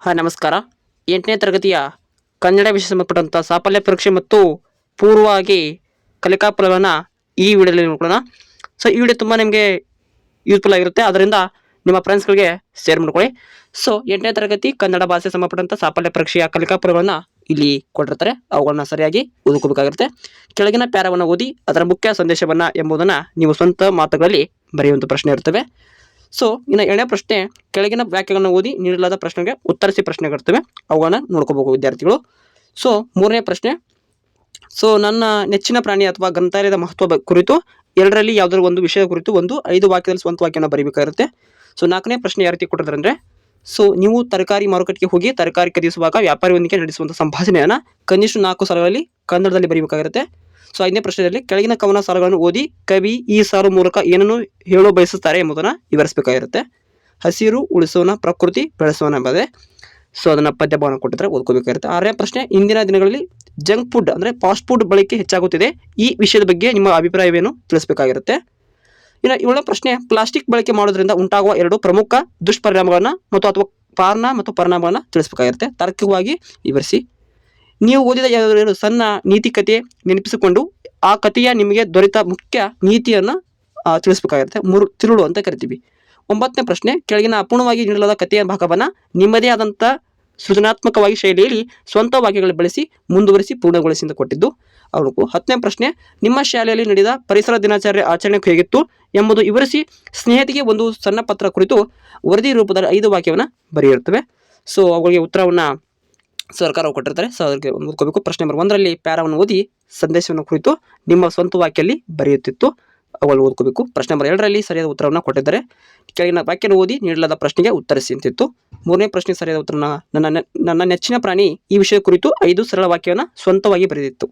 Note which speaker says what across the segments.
Speaker 1: ನಮಸ್ಕಾರ. 8ನೇ ತರಗತಿಯ ಕನ್ನಡ ವಿಷಯ ಸಂಬಂಧಪಟ್ಟಂಥ ಸಾಫಲ್ಯ ಪರೀಕ್ಷೆ ಮತ್ತು ಪೂರ್ವವಾಗಿ ಕಲಿಕಾ ಫಲವನ್ನು ಈ ವಿಡಿಯೋದಲ್ಲಿ ನೋಡೋಣ. ಸೊ ಈ ವಿಡಿಯೋ ತುಂಬ ನಿಮಗೆ ಯೂಸ್ಫುಲ್ ಆಗಿರುತ್ತೆ, ಅದರಿಂದ ನಿಮ್ಮ ಫ್ರೆಂಡ್ಸ್ಗಳಿಗೆ ಶೇರ್ ಮಾಡ್ಕೊಳ್ಳಿ. ಸೊ 8ನೇ ತರಗತಿ ಕನ್ನಡ ಭಾಷೆ ಸಂಬಂಧಪಟ್ಟಂಥ ಸಾಫಲ್ಯ ಪರೀಕ್ಷೆಯ ಕಲಿಕಾ ಫಲವನ್ನು ಇಲ್ಲಿ ಕೊಟ್ಟಿರ್ತಾರೆ, ಅವುಗಳನ್ನ ಸರಿಯಾಗಿ ಓದ್ಕೋಬೇಕಾಗಿರುತ್ತೆ. ಕೆಳಗಿನ ಪ್ಯಾರವನ್ನು ಓದಿ ಅದರ ಮುಖ್ಯ ಸಂದೇಶವನ್ನು ಎಂಬುದನ್ನು ನೀವು ಸ್ವಂತ ಮಾತುಗಳಲ್ಲಿ ಬರೆಯುವಂಥ ಪ್ರಶ್ನೆ ಇರ್ತವೆ. ಸೊ ಇನ್ನು 2ನೇ ಪ್ರಶ್ನೆ, ಕೆಳಗಿನ ವಾಕ್ಯಗಳನ್ನು ಓದಿ ನೀಡಲಾದ ಪ್ರಶ್ನೆಗೆ ಉತ್ತರಿಸಿ ಪ್ರಶ್ನೆಗಳಿರ್ತವೆ, ಅವುಗಳನ್ನ ನೋಡ್ಕೋಬೇಕು ವಿದ್ಯಾರ್ಥಿಗಳು. ಸೊ 3ನೇ ಪ್ರಶ್ನೆ, ಸೊ ನನ್ನ ನೆಚ್ಚಿನ ಪ್ರಾಣಿ ಅಥವಾ ಗ್ರಂಥಾಲಯದ ಮಹತ್ವ ಕುರಿತು ಎರಡರಲ್ಲಿ ಯಾವುದಾದ್ರು ಒಂದು ವಿಷಯ ಕುರಿತು 5 ವಾಕ್ಯದಲ್ಲಿ ಸ್ವಂತ ವಾಕ್ಯವನ್ನು ಬರೀಬೇಕಾಗಿರುತ್ತೆ. ಸೊ 4ನೇ ಪ್ರಶ್ನೆ ಯಾವ ರೀತಿ ಕೊಟ್ಟಿದ್ದಾರೆ ಅಂದರೆ, ಸೊ ನೀವು ತರಕಾರಿ ಮಾರುಕಟ್ಟೆಗೆ ಹೋಗಿ ತರಕಾರಿ ಖರೀದಿಸುವಾಗ ವ್ಯಾಪಾರಿಯೊಂದಿಗೆ ನಡೆಸುವಂಥ ಸಂಭಾಷಣೆಯನ್ನು ಕನಿಷ್ಠ 4 ಸಾಲುಗಳಲ್ಲಿ ಕನ್ನಡದಲ್ಲಿ ಬರೀಬೇಕಾಗಿರುತ್ತೆ. ಸೊ 5ನೇ ಪ್ರಶ್ನೆಯಲ್ಲಿ ಕೆಳಗಿನ ಕವನ ಸಾಲುಗಳನ್ನು ಓದಿ ಕವಿ ಈ ಸಾಲು ಮೂಲಕ ಏನನ್ನು ಹೇಳೋ ಬಯಸುತ್ತಾರೆ ಎಂಬುದನ್ನು ವಿವರಿಸಬೇಕಾಗಿರುತ್ತೆ. ಹಸಿರು ಉಳಿಸೋಣ, ಪ್ರಕೃತಿ ಬೆಳೆಸೋಣ ಎಂಬುದೇ. ಸೊ ಅದನ್ನು ಪದ್ಯ ಭಾವನೆ ಕೊಟ್ಟಿದ್ರೆ ಓದ್ಕೋಬೇಕಾಗಿರುತ್ತೆ. 6ನೇ ಪ್ರಶ್ನೆ, ಇಂದಿನ ದಿನಗಳಲ್ಲಿ ಜಂಕ್ ಫುಡ್ ಅಂದರೆ ಫಾಸ್ಟ್ ಫುಡ್ ಬಳಕೆ ಹೆಚ್ಚಾಗುತ್ತಿದೆ, ಈ ವಿಷಯದ ಬಗ್ಗೆ ನಿಮ್ಮ ಅಭಿಪ್ರಾಯವೇನು ತಿಳಿಸಬೇಕಾಗಿರುತ್ತೆ. ಇನ್ನು 7ನೇ ಪ್ರಶ್ನೆ, ಪ್ಲಾಸ್ಟಿಕ್ ಬಳಕೆ ಮಾಡೋದ್ರಿಂದ ಉಂಟಾಗುವ 2 ಪ್ರಮುಖ ದುಷ್ಪರಿಣಾಮಗಳನ್ನು ಅಥವಾ ಕಾರಣ ಮತ್ತು ಪರಿಣಾಮಗಳನ್ನು ತಿಳಿಸಬೇಕಾಗಿರುತ್ತೆ, ತಾರ್ಕಿಕವಾಗಿ ವಿವರಿಸಿ. ನೀವು ಓದಿದ ಯಾವುದಾದರೂ ಸಣ್ಣ ನೀತಿ ಕಥೆ ನೆನಪಿಸಿಕೊಂಡು ಆ ಕಥೆಯ ನಿಮಗೆ ದೊರೆತ ಮುಖ್ಯ ನೀತಿಯನ್ನು ತಿಳಿಸಬೇಕಾಗಿರುತ್ತೆ, ತಿರುಳು ಅಂತ ಕರಿತೀವಿ. 9ನೇ ಪ್ರಶ್ನೆ, ಕೆಳಗಿನ ಅಪೂರ್ಣವಾಗಿ ನೀಡಲಾದ ಕಥೆಯ ಭಾಗವನ್ನು ನಿಮ್ಮದೇ ಆದಂಥ ಸೃಜನಾತ್ಮಕವಾಗಿ ಶೈಲಿಯಲ್ಲಿ ಸ್ವಂತ ವಾಕ್ಯಗಳು ಬಳಸಿ ಮುಂದುವರಿಸಿ ಪೂರ್ಣಗೊಳಿಸಿ ಅಂತ ಕೊಟ್ಟಿದ್ದು ಅವರಿಗೂ. 10ನೇ ಪ್ರಶ್ನೆ, ನಿಮ್ಮ ಶಾಲೆಯಲ್ಲಿ ನಡೆದ ಪರಿಸರ ದಿನಾಚರಣೆ ಆಚರಣೆ ಹೇಗಿತ್ತು ಎಂಬುದು ವಿವರಿಸಿ ಸ್ನೇಹಿತಿಗೆ ಒಂದು ಸಣ್ಣ ಪತ್ರ ಕುರಿತು ವರದಿ ರೂಪದಲ್ಲಿ 5 ವಾಕ್ಯವನ್ನು ಬರೆಯಿರುತ್ತವೆ. ಸೊ ಅವುಗಳಿಗೆ ಉತ್ತರವನ್ನು ಸರ್ಕಾರ ಕೊಟ್ಟಿರ್ತಾರೆ. ಸೊ ಅದಕ್ಕೆ ಓದ್ಕೋಬೇಕು. ಪ್ರಶ್ನೆ ನಂಬರ್ 1ರಲ್ಲಿ ಪ್ಯಾರವನ್ನು ಓದಿ ಸಂದೇಶವನ್ನು ಕುರಿತು ನಿಮ್ಮ ಸ್ವಂತ ವಾಕ್ಯದಲ್ಲಿ ಬರೆಯುತ್ತಿತ್ತು, ಅವುಗಳು ಓದ್ಕೋಬೇಕು. ಪ್ರಶ್ನೆ ನಂಬರ್ 2ರಲ್ಲಿ ಸರಿಯಾದ ಉತ್ತರವನ್ನು ಕೊಟ್ಟಿದ್ದಾರೆ. ಕೆಳಗಿನ ವಾಕ್ಯವನ್ನು ಓದಿ ನೀಡಲಾದ ಪ್ರಶ್ನೆಗೆ ಉತ್ತರಿಸಿ ಅಂತಿತ್ತು. 3ನೇ ಪ್ರಶ್ನೆ ಸರಿಯಾದ ಉತ್ತರನ ನನ್ನ ನೆಚ್ಚಿನ ಪ್ರಾಣಿ ಈ ವಿಷಯ ಕುರಿತು 5 ಸರಳ ವಾಕ್ಯವನ್ನು ಸ್ವಂತವಾಗಿ ಬರೆದಿತ್ತು.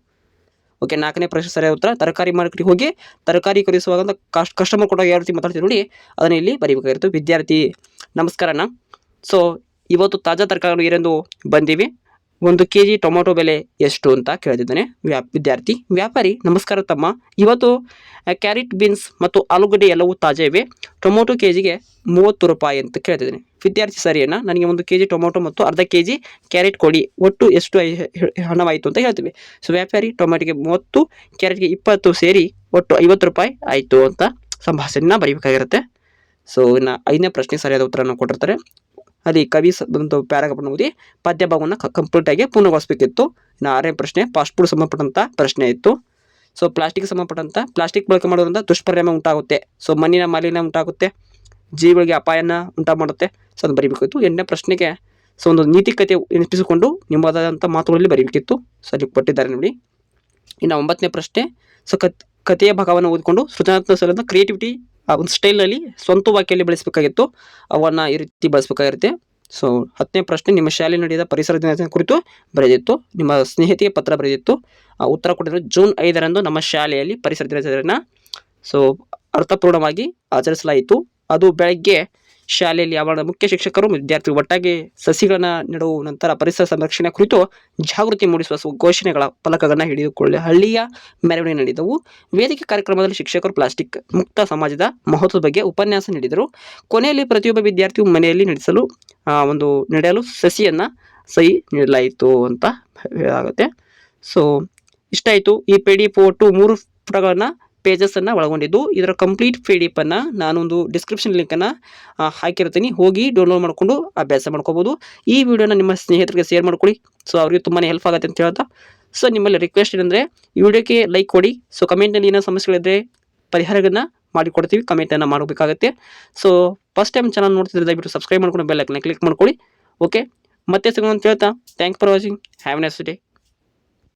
Speaker 1: ಓಕೆ. 4ನೇ ಪ್ರಶ್ನೆ ಸರಿಯಾದ ಉತ್ತರ, ತರಕಾರಿ ಮಾರ್ಕೆಟ್ಗೆ ಹೋಗಿ ತರಕಾರಿ ಖರೀದಿಸುವಾಗ ಕಸ್ಟಮರ್ ಕೊಟ್ಟಾಗ ಯಾವ ರೀತಿ ಮಾತಾಡ್ತೀವಿ ನೋಡಿ ಅದನ್ನು ಇಲ್ಲಿ ಬರೀಬೇಕಾಗಿರುತ್ತೆ. ವಿದ್ಯಾರ್ಥಿ ನಮಸ್ಕಾರಣ್ಣ, ಸೊ ಇವತ್ತು ತಾಜಾ ತರಕಾರಿ ಏನೆಂದು ಬಂದೀವಿ, 1 kg ಟೊಮೊಟೊ ಬೆಲೆ ಎಷ್ಟು ಅಂತ ಕೇಳಿದ್ದಾನೆ ವಿದ್ಯಾರ್ಥಿ. ವ್ಯಾಪಾರಿ ನಮಸ್ಕಾರ ತಮ್ಮ, ಇವತ್ತು ಕ್ಯಾರೆಟ್ ಬೀನ್ಸ್ ಮತ್ತು ಆಲೂಗಡ್ಡೆ ಎಲ್ಲವೂ ತಾಜಾ ಇವೆ, ಟೊಮೊಟೊ ಕೆಜಿಗೆ 30 ರೂಪಾಯಿ ಅಂತ ಕೇಳ್ತಿದ್ದಾನೆ. ವಿದ್ಯಾರ್ಥಿ ಸರಿಯಣ್ಣ, ನನಗೆ 1 kg ಟೊಮೊಟೊ ಮತ್ತು ಅರ್ಧ kg ಕ್ಯಾರೆಟ್ ಕೊಡಿ, ಒಟ್ಟು ಎಷ್ಟು ಹಣವಾಯಿತು ಅಂತ ಹೇಳ್ತೀವಿ. ಸೊ ವ್ಯಾಪಾರಿ ಟೊಮೆಟೊಗೆ 30, ಕ್ಯಾರೆಟ್ಗೆ 20 ಸೇರಿ ಒಟ್ಟು 50 ರೂಪಾಯಿ ಆಯಿತು ಅಂತ ಸಂಭಾಷಣೆನ ಬರೀಬೇಕಾಗಿರುತ್ತೆ. ಸೊ ಇನ್ನು 5ನೇ ಪ್ರಶ್ನೆ ಸರಿಯಾದ ಉತ್ತರವನ್ನು ಕೊಟ್ಟಿರ್ತಾರೆ. ಅಲ್ಲಿ ಕವಿ ಒಂದು ಪ್ಯಾರಾಗ್ರಾಫ್ ಓದಿ ಪದ್ಯ ಭಾಗವನ್ನು ಕಂಪ್ಲೀಟಾಗಿ ಪೂರ್ಣಗೊಳಿಸಬೇಕಿತ್ತು. ಇನ್ನು 6ನೇ ಪ್ರಶ್ನೆ ಫಾಸ್ಟ್ ಫುಡ್ ಸಂಬಂಧಪಟ್ಟಂಥ ಪ್ರಶ್ನೆ ಇತ್ತು. ಸೊ ಪ್ಲಾಸ್ಟಿಕ್ ಸಂಬಂಧಪಟ್ಟಂಥ ಪ್ಲಾಸ್ಟಿಕ್ ಬಳಕೆ ಮಾಡೋದ್ರಿಂದ ದುಷ್ಪರಿಣಾಮ ಉಂಟಾಗುತ್ತೆ, ಸೊ ಮಣ್ಣಿನ ಮಾಲಿನ್ಯ ಉಂಟಾಗುತ್ತೆ, ಜೀವಿಗಳಿಗೆ ಅಪಾಯನ ಉಂಟು ಮಾಡುತ್ತೆ. ಸೊ ಅದನ್ನು ಬರೀಬೇಕಿತ್ತು. 8ನೇ ಪ್ರಶ್ನೆಗೆ ಸೊ ಒಂದು ನೀತಿ ಕಥೆ ನೆನಪಿಸಿಕೊಂಡು ನಿಮ್ಮದಾದಂಥ ಮಾತುಗಳಲ್ಲಿ ಬರೀಬೇಕಿತ್ತು. ಸೊ ಅಲ್ಲಿ ಕೊಟ್ಟಿದ್ದಾರೆ ನೋಡಿ. ಇನ್ನು 9ನೇ ಪ್ರಶ್ನೆ, ಸೊ ಕಥೆಯ ಭಾಗವನ್ನು ಓದಿಕೊಂಡು ಸೃಜನಾತ್ಮಕ ಕ್ರಿಯೇಟಿವಿಟಿ ಆ ಒಂದು ಸ್ಟೈಲಲ್ಲಿ ಸ್ವಂತ ವಾಕ್ಯದಲ್ಲಿ ಬಳಸಬೇಕಾಗಿತ್ತು, ಅವನ್ನು ಈ ರೀತಿ ಬಳಸಬೇಕಾಗಿರುತ್ತೆ. ಸೊ 10ನೇ ಪ್ರಶ್ನೆ, ನಿಮ್ಮ ಶಾಲೆ ನಡೆದ ಪರಿಸರ ದಿನಾಚರಣೆ ಕುರಿತು ಬರೆದಿತ್ತು, ನಿಮ್ಮ ಸ್ನೇಹಿತಿಗೆ ಪತ್ರ ಬರೆದಿತ್ತು. ಉತ್ತರ ಕೊಟ್ಟಿದ್ರು ಜೂನ್ 5ರಂದು ನಮ್ಮ ಶಾಲೆಯಲ್ಲಿ ಪರಿಸರ ದಿನಾಚರಣೆಯನ್ನು ಸೊ ಅರ್ಥಪೂರ್ಣವಾಗಿ ಆಚರಿಸಲಾಯಿತು. ಅದು ಬೆಳಗ್ಗೆ ಶಾಲೆಯಲ್ಲಿ ಆವರಣ ಮುಖ್ಯ ಶಿಕ್ಷಕರು ವಿದ್ಯಾರ್ಥಿಗಳು ಒಟ್ಟಾಗಿ ಸಸಿಗಳನ್ನು ನೆಡುವ ನಂತರ ಪರಿಸರ ಸಂರಕ್ಷಣೆ ಕುರಿತು ಜಾಗೃತಿ ಮೂಡಿಸುವ ಘೋಷಣೆಗಳ ಫಲಕಗಳನ್ನು ಹಿಡಿದುಕೊಳ್ಳಿ ಹಳ್ಳಿಯ ಮೆರವಣಿಗೆ ನಡೆದವು. ವೇದಿಕೆ ಕಾರ್ಯಕ್ರಮದಲ್ಲಿ ಶಿಕ್ಷಕರು ಪ್ಲಾಸ್ಟಿಕ್ ಮುಕ್ತ ಸಮಾಜದ ಮಹತ್ವದ ಬಗ್ಗೆ ಉಪನ್ಯಾಸ ನೀಡಿದರು. ಕೊನೆಯಲ್ಲಿ ಪ್ರತಿಯೊಬ್ಬ ವಿದ್ಯಾರ್ಥಿಯು ಮನೆಯಲ್ಲಿ ನಡೆಯಲು ಸಹಿ ನೀಡಲಾಯಿತು ಅಂತ ಹೇಳಲಾಗುತ್ತೆ. ಸೊ ಇಷ್ಟಾಯಿತು. ಈ PDF ಒಟ್ಟು 3 ಪುಟಗಳನ್ನು ಪೇಜಸ್ಸನ್ನು ಒಳಗೊಂಡಿದ್ದು. ಇದರ ಕಂಪ್ಲೀಟ್ PDF ಅನ್ನು ನಾನೊಂದು ಡಿಸ್ಕ್ರಿಪ್ಷನ್ ಲಿಂಕನ್ನು ಹಾಕಿರ್ತೀನಿ, ಹೋಗಿ ಡೌನ್ಲೋಡ್ ಮಾಡಿಕೊಂಡು ಅಭ್ಯಾಸ ಮಾಡ್ಕೋಬೋದು. ಈ ವಿಡಿಯೋನ ನಿಮ್ಮ ಸ್ನೇಹಿತರಿಗೆ ಶೇರ್ ಮಾಡ್ಕೊಳ್ಳಿ, ಸೊ ಅವ್ರಿಗೆ ತುಂಬಾ ಹೆಲ್ಪ್ ಆಗುತ್ತೆ ಅಂತ ಹೇಳ್ತಾ. ಸೊ ನಿಮ್ಮಲ್ಲಿ ರಿಕ್ವೆಸ್ಟ್ ಏನಂದರೆ ಈ ವಿಡಿಯೋಕ್ಕೆ ಲೈಕ್ ಕೊಡಿ. ಸೊ ಕಮೆಂಟ್ನಲ್ಲಿ ಏನೋ ಸಮಸ್ಯೆಗಳಿದ್ದರೆ ಪರಿಹಾರಗಳನ್ನ ಮಾಡಿಕೊಡ್ತೀವಿ, ಕಮೆಂಟನ್ನು ಮಾಡಬೇಕಾಗುತ್ತೆ. ಸೊ ಫಸ್ಟ್ ಟೈಮ್ ಚಾನಲ್ ನೋಡ್ತಿದ್ರೆ ದಯವಿಟ್ಟು ಸಬ್ಸ್ಕ್ರೈಬ್ ಮಾಡ್ಕೊಂಡು ಬೆಲ್ ಐಕನ್ನ ಕ್ಲಿಕ್ ಮಾಡ್ಕೊಳ್ಳಿ. ಓಕೆ, ಮತ್ತೆ ಸಿಗೋಣ ಅಂತ ಹೇಳ್ತಾ thanks for watching, have A nice day.